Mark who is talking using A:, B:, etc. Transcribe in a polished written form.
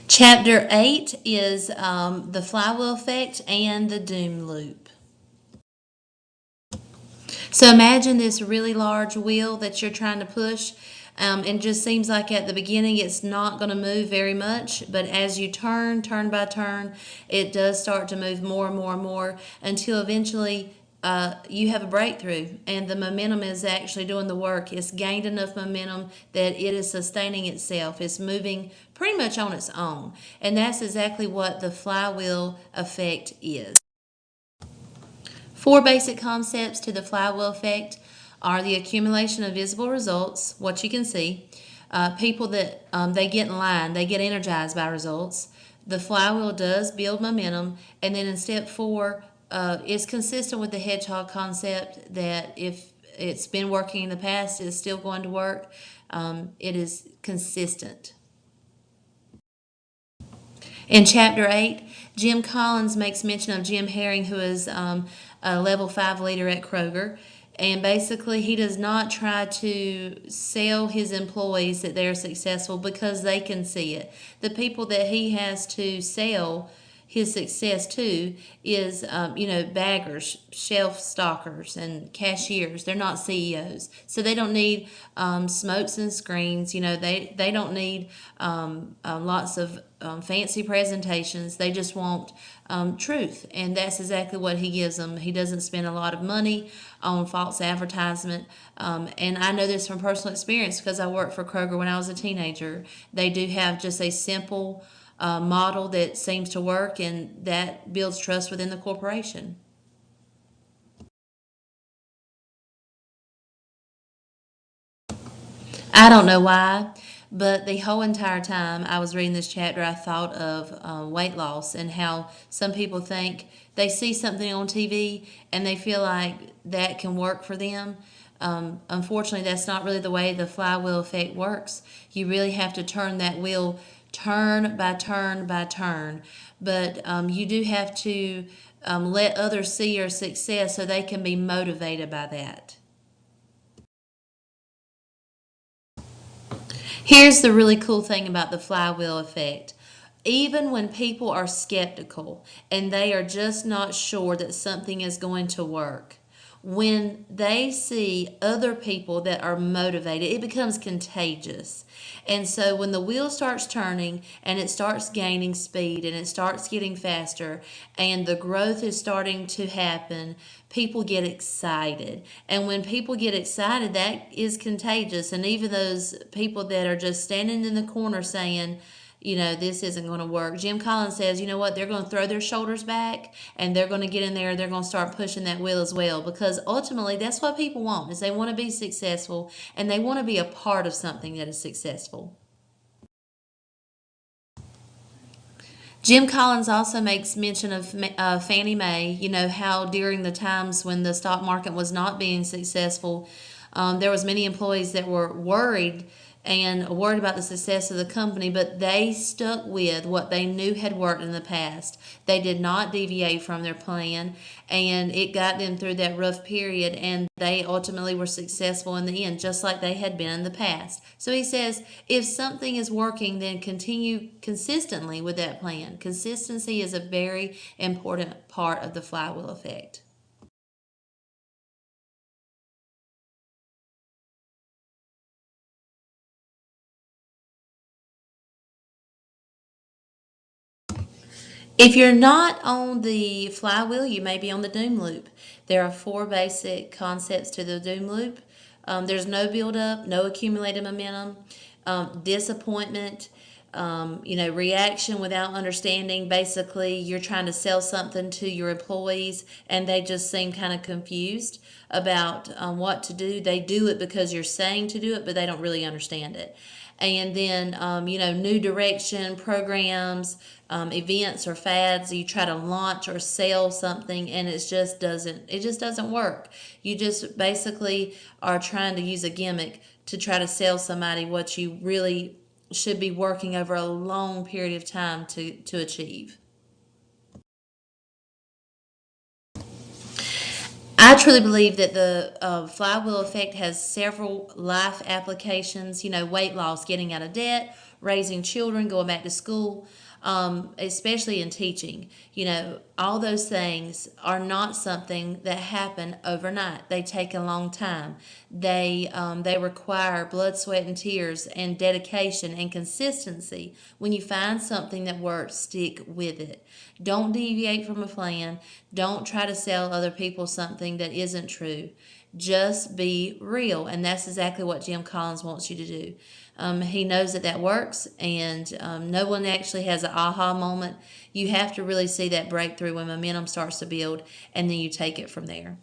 A: Chapter 8 is the flywheel effect and the doom loop. So imagine this really large wheel that you're trying to push. And just seems like at the beginning it's not going to move very much, but as you turn by turn, it does start to move more and more and more until eventually you have a breakthrough, and the momentum is actually doing the work. It's gained enough momentum that it is sustaining itself. It's moving pretty much on its own, and that's exactly what the flywheel effect is. Four basic concepts to the flywheel effect are the accumulation of visible results, what you can see, people that they get in line, they get energized by results. The flywheel does build momentum, and then in step four, it's consistent with the hedgehog concept that if it's been working in the past, it's still going to work. It is consistent. In Chapter 8, Jim Collins makes mention of Jim Herring, who is a level 5 leader at Kroger. And basically, he does not try to sell his employees that they're successful because they can see it. The people that he has to sell his success to is, baggers, shelf stockers, and cashiers. They're not CEOs. So they don't need smokes and screens. They don't need lots of fancy presentations. They just want truth. And that's exactly what he gives them. He doesn't spend a lot of money on false advertisement. And I know this from personal experience because I worked for Kroger when I was a teenager. They do have just a simple model that seems to work, and that builds trust within the corporation. I don't know why, but the whole entire time I was reading this chapter, I thought of weight loss and how some people think they see something on TV and they feel like that can work for them. Unfortunately, that's not really the way the flywheel effect works. You really have to turn that wheel turn by turn by turn. But you do have to let others see your success so they can be motivated by that. Here's the really cool thing about the flywheel effect. Even when people are skeptical and they are just not sure that something is going to work, when they see other people that are motivated, it becomes contagious. And so when the wheel starts turning and it starts gaining speed and it starts getting faster and the growth is starting to happen, people get excited. And when people get excited, that is contagious. And even those people that are just standing in the corner saying, this isn't going to work. Jim Collins says, you know what, they're going to throw their shoulders back and they're going to get in there, they're going to start pushing that wheel as well, because ultimately that's what people want, is they want to be successful and they want to be a part of something that is successful. Jim Collins also makes mention of Fannie Mae, how during the times when the stock market was not being successful, there was many employees that were worried about the success of the company, but they stuck with what they knew had worked in the past. They did not deviate from their plan, and it got them through that rough period, and they ultimately were successful in the end, just like they had been in the past. So he says, if something is working, then continue consistently with that plan. Consistency is a very important part of the flywheel effect. If you're not on the flywheel, you may be on the doom loop. There are four basic concepts to the doom loop. There's no buildup, no accumulated momentum, disappointment, reaction without understanding. Basically, you're trying to sell something to your employees and they just seem kind of confused about what to do. They do it because you're saying to do it, but they don't really understand it. And then, new direction, programs, events or fads. You try to launch or sell something, and it just doesn't work. You just basically are trying to use a gimmick to try to sell somebody what you really should be working over a long period of time to achieve. I truly believe that the flywheel effect has several life applications, weight loss, getting out of debt, raising children, going back to school, especially in teaching. All those things are not something that happen overnight. They take a long time. They require blood, sweat, and tears, and dedication and consistency. When you find something that works, stick with it. Don't deviate from a plan. Don't try to sell other people something that isn't true. Just be real. And that's exactly what Jim Collins wants you to do. He knows that works, and no one actually has an aha moment. You have to really see that breakthrough when momentum starts to build, and then you take it from there.